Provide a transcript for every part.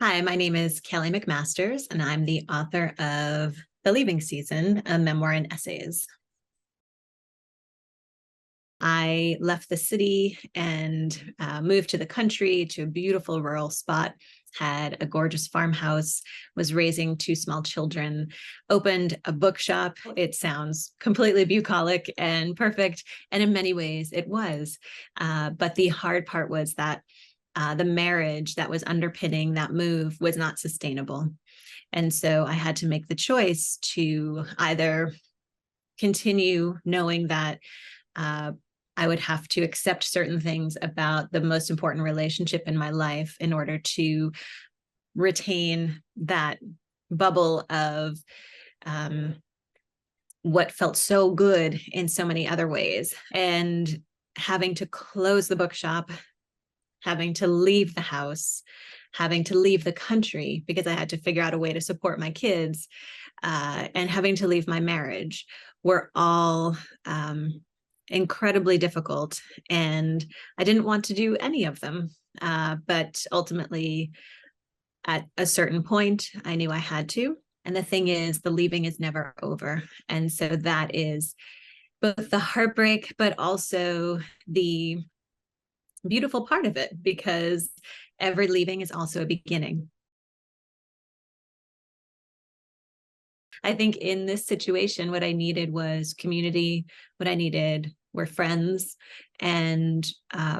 Hi, my name is Kelly McMasters, and I'm the author of The Leaving Season, a memoir and essays. I left the city and moved to the country to a beautiful rural spot, had a gorgeous farmhouse, was raising two small children, opened a bookshop. It sounds completely bucolic and perfect, and in many ways it was. But the hard part was that the marriage that was underpinning that move was not sustainable. And so I had to make the choice to either continue knowing that I would have to accept certain things about the most important relationship in my life in order to retain that bubble of what felt so good in so many other ways. And having to close the bookshop, having to leave the house, having to leave the country because I had to figure out a way to support my kids, and having to leave my marriage were all incredibly difficult. And I didn't want to do any of them. But ultimately, at a certain point, I knew I had to. And the thing is, the leaving is never over. And so that is both the heartbreak, but also the beautiful part of it, because every leaving is also a beginning. I think in this situation, what I needed was community. What I needed were friends. And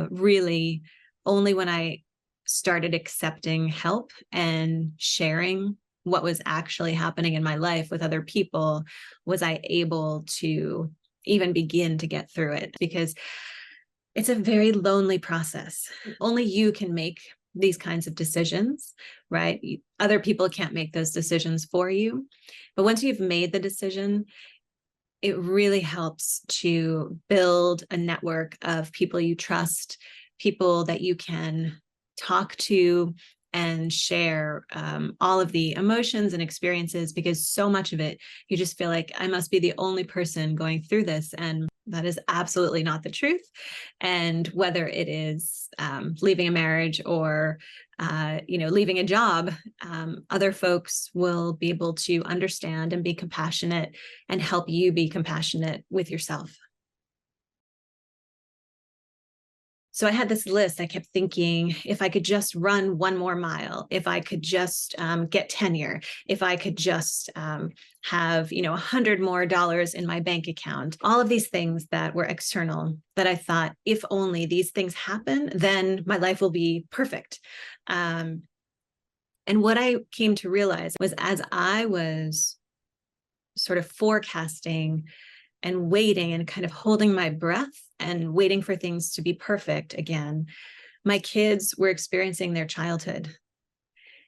really, only when I started accepting help and sharing what was actually happening in my life with other people was I able to even begin to get through it, because it's a very lonely process. Only you can make these kinds of decisions, right? Other people can't make those decisions for you. But once you've made the decision, it really helps to build a network of people you trust, people that you can talk to and share all of the emotions and experiences, because so much of it, you just feel like I must be the only person going through this. And that is absolutely not the truth. And whether it is leaving a marriage or leaving a job, other folks will be able to understand and be compassionate and help you be compassionate with yourself. So I had this list. I kept thinking, if I could just run one more mile, if I could just get tenure, if I could just have, $100 more in my bank account, all of these things that were external, that I thought, if only these things happen, then my life will be perfect. And what I came to realize was, as I was sort of forecasting and waiting and kind of holding my breath and waiting for things to be perfect again, my kids were experiencing their childhood.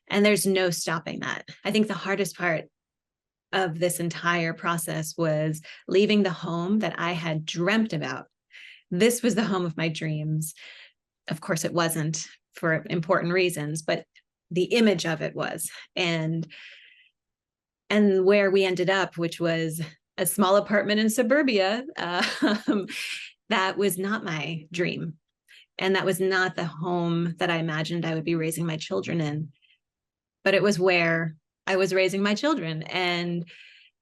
And there's no stopping that. I think the hardest part of this entire process was leaving the home that I had dreamt about. This was the home of my dreams. Of course, it wasn't, for important reasons, but the image of it was. And where we ended up, which was a small apartment in suburbia, that was not my dream. And that was not the home that I imagined I would be raising my children in. But it was where I was raising my children. And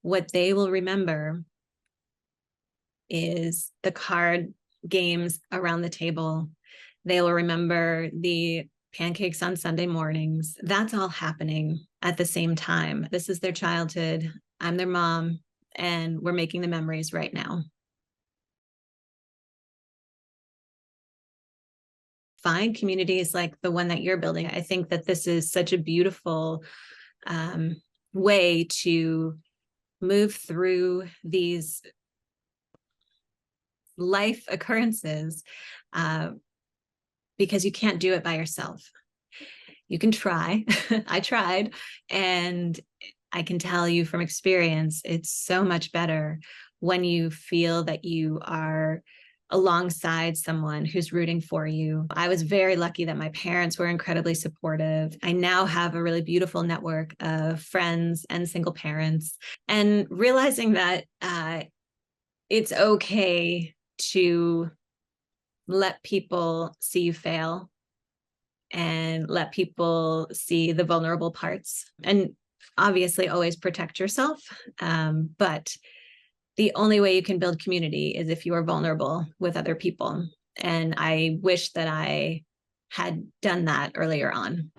what they will remember is the card games around the table. They will remember the pancakes on Sunday mornings. That's all happening at the same time. This is their childhood. I'm their mom, and we're making the memories right now. Find communities like the one that you're building. I think that this is such a beautiful way to move through these life occurrences, because you can't do it by yourself. You can try. I tried, and I can tell you from experience, it's so much better when you feel that you are alongside someone who's rooting for you. I was very lucky that my parents were incredibly supportive. I now have a really beautiful network of friends and single parents, and realizing that it's okay to let people see you fail, and let people see the vulnerable parts. And obviously, always protect yourself. But the only way you can build community is if you are vulnerable with other people. And I wish that I had done that earlier on.